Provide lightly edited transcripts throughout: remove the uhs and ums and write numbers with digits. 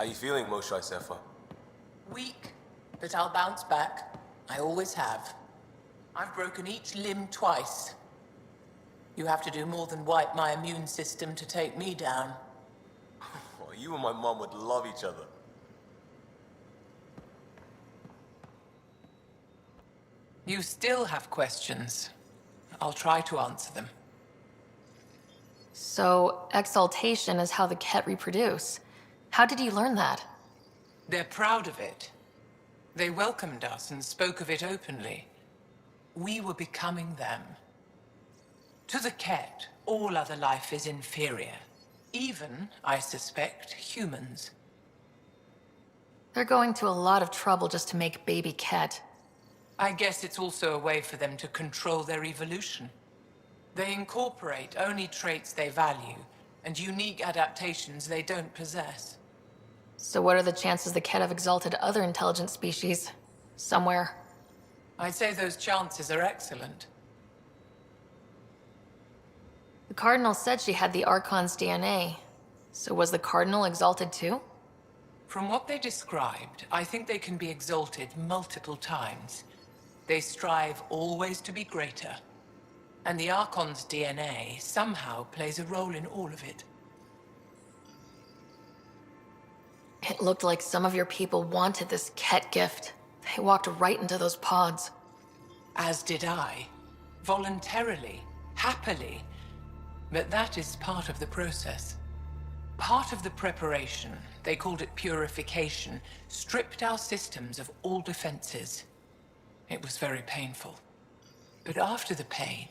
How you feeling, Moshae Sefa? Weak, but I'll bounce back. I always have. I've broken each limb twice. You have to do more than wipe my immune system to take me down. Well, you and my mom would love each other. You still have questions. I'll try to answer them. So, exaltation is how the Ket reproduce. How did you learn that? They're proud of it. They welcomed us and spoke of it openly. We were becoming them. To the Ket, all other life is inferior. Even, I suspect, humans. They're going to a lot of trouble just to make baby Ket. I guess it's also a way for them to control their evolution. They incorporate only traits they value, and unique adaptations they don't possess. So what are the chances the Ket have exalted other intelligent species? Somewhere. I'd say those chances are excellent. The Cardinal said she had the Archon's DNA. So was the Cardinal exalted too? From what they described, I think they can be exalted multiple times. They strive always to be greater. And the Archon's DNA somehow plays a role in all of it. It looked like some of your people wanted this Ket gift. They walked right into those pods. As did I. Voluntarily. Happily. But that is part of the process. Part of the preparation, they called it purification, stripped our systems of all defenses. It was very painful. But after the pain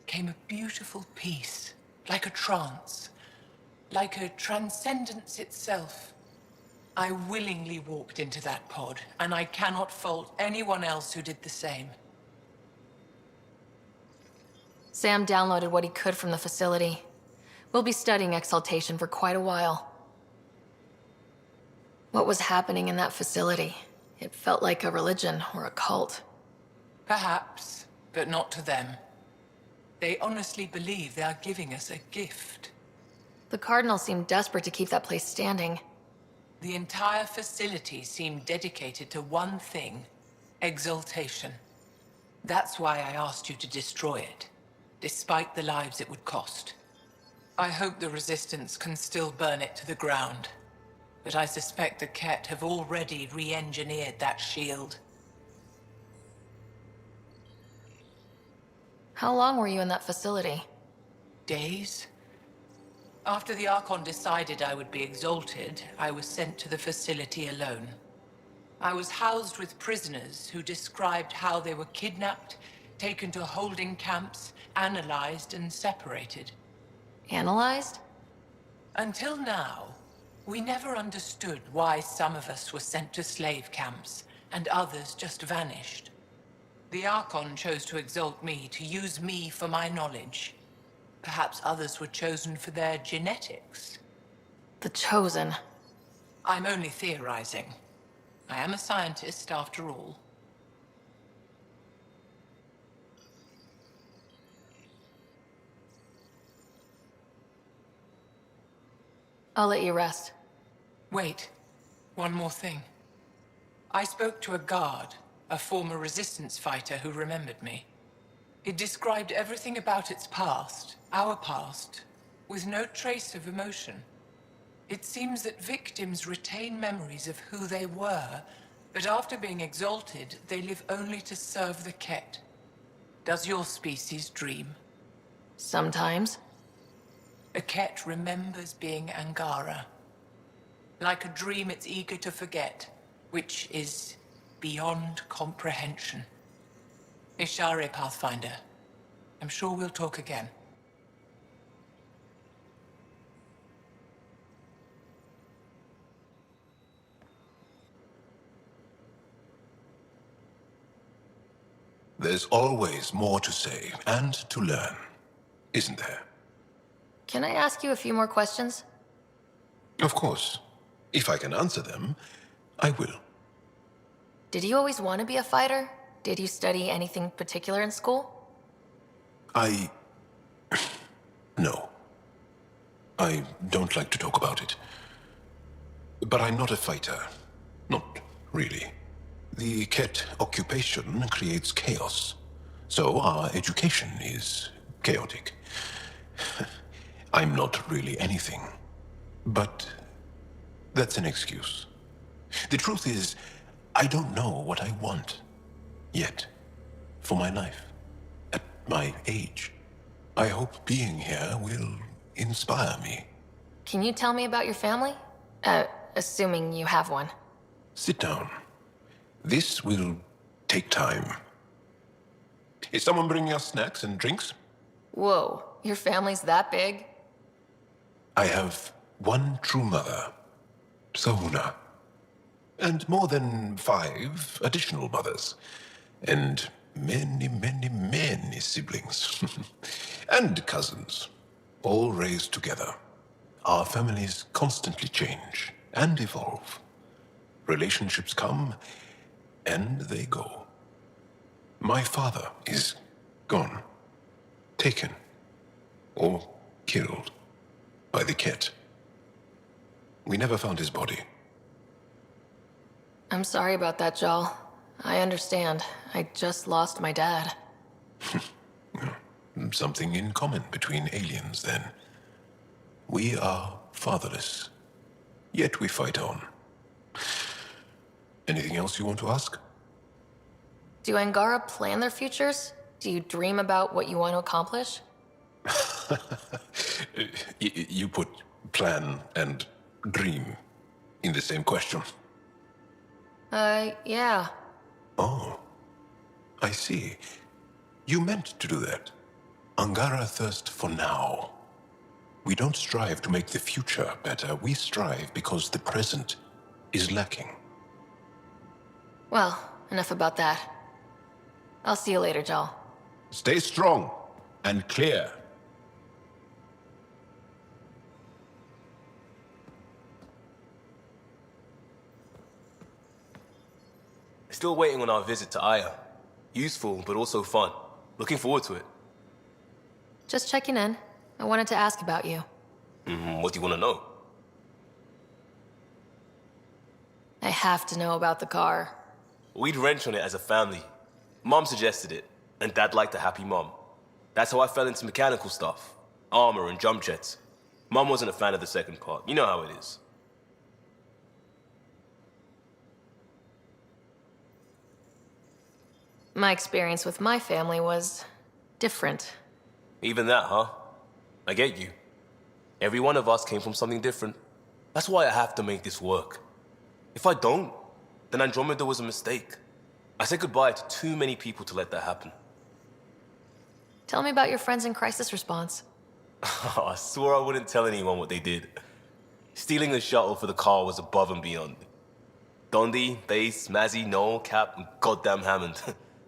came a beautiful peace, like a trance, like a transcendence itself. I willingly walked into that pod, and I cannot fault anyone else who did the same. Sam downloaded what he could from the facility. We'll be studying exaltation for quite a while. What was happening in that facility? It felt like a religion or a cult. Perhaps, but not to them. They honestly believe they are giving us a gift. The Cardinal seemed desperate to keep that place standing. The entire facility seemed dedicated to one thing: exaltation. That's why I asked you to destroy it, despite the lives it would cost. I hope the Resistance can still burn it to the ground, but I suspect the Ket have already re-engineered that shield. How long were you in that facility? Days? After the Archon decided I would be exalted, I was sent to the facility alone. I was housed with prisoners who described how they were kidnapped, taken to holding camps, analyzed and separated. Analyzed? Until now, we never understood why some of us were sent to slave camps and others just vanished. The Archon chose to exalt me, to use me for my knowledge. Perhaps others were chosen for their genetics. The Chosen. I'm only theorizing. I am a scientist, after all. I'll let you rest. Wait, one more thing. I spoke to a guard, a former Resistance fighter who remembered me. It described everything about its past, our past, with no trace of emotion. It seems that victims retain memories of who they were, but after being exalted, they live only to serve the Ket. Does your species dream? Sometimes. A Ket remembers being Angara. Like a dream it's eager to forget, which is beyond comprehension. Moshae, Pathfinder. I'm sure we'll talk again. There's always more to say and to learn, isn't there? Can I ask you a few more questions? Of course. If I can answer them, I will. Did you always want to be a fighter? Did you study anything particular in school? No. I don't like to talk about it. But I'm not a fighter. Not really. The Ket occupation creates chaos. So our education is chaotic. I'm not really anything. But that's an excuse. The truth is, I don't know what I want. Yet. For my life. At my age. I hope being here will inspire me. Can you tell me about your family? Assuming you have one. Sit down. This will take time. Is someone bringing us snacks and drinks? Whoa, your family's that big? I have one true mother, Sahuna, and more than 5 additional mothers, and many siblings, and cousins, all raised together. Our families constantly change and evolve. Relationships come and they go. My father is gone, taken, or killed by the Ket. We never found his body. I'm sorry about that, Jal. I understand. I just lost my dad. Something in common between aliens, then. We are fatherless, yet we fight on. Anything else you want to ask? Do Angara plan their futures? Do you dream about what you want to accomplish? You put plan and dream in the same question. Yeah. Oh, I see. You meant to do that. Angara thirst for now. We don't strive to make the future better. We strive because the present is lacking. Well, enough about that. I'll see you later, Jal. Stay strong and clear. Still waiting on our visit to Aya. Useful, but also fun. Looking forward to it. Just checking in. I wanted to ask about you. What do you want to know? I have to know about the car. We'd wrench on it as a family. Mom suggested it, and Dad liked a happy mom. That's how I fell into mechanical stuff. Armor and jump jets. Mom wasn't a fan of the second part. You know how it is. My experience with my family was different. Even that, huh? I get you. Every one of us came from something different. That's why I have to make this work. If I don't, then Andromeda was a mistake. I said goodbye to too many people to let that happen. Tell me about your friends in crisis response. I swore I wouldn't tell anyone what they did. Stealing the shuttle for the car was above and beyond. Dondi, Base, Mazzy, Noel, Cap, and goddamn Hammond.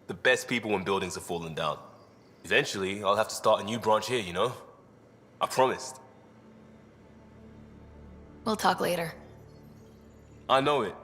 The best people when buildings have fallen down. Eventually, I'll have to start a new branch here, you know? I promised. We'll talk later. I know it.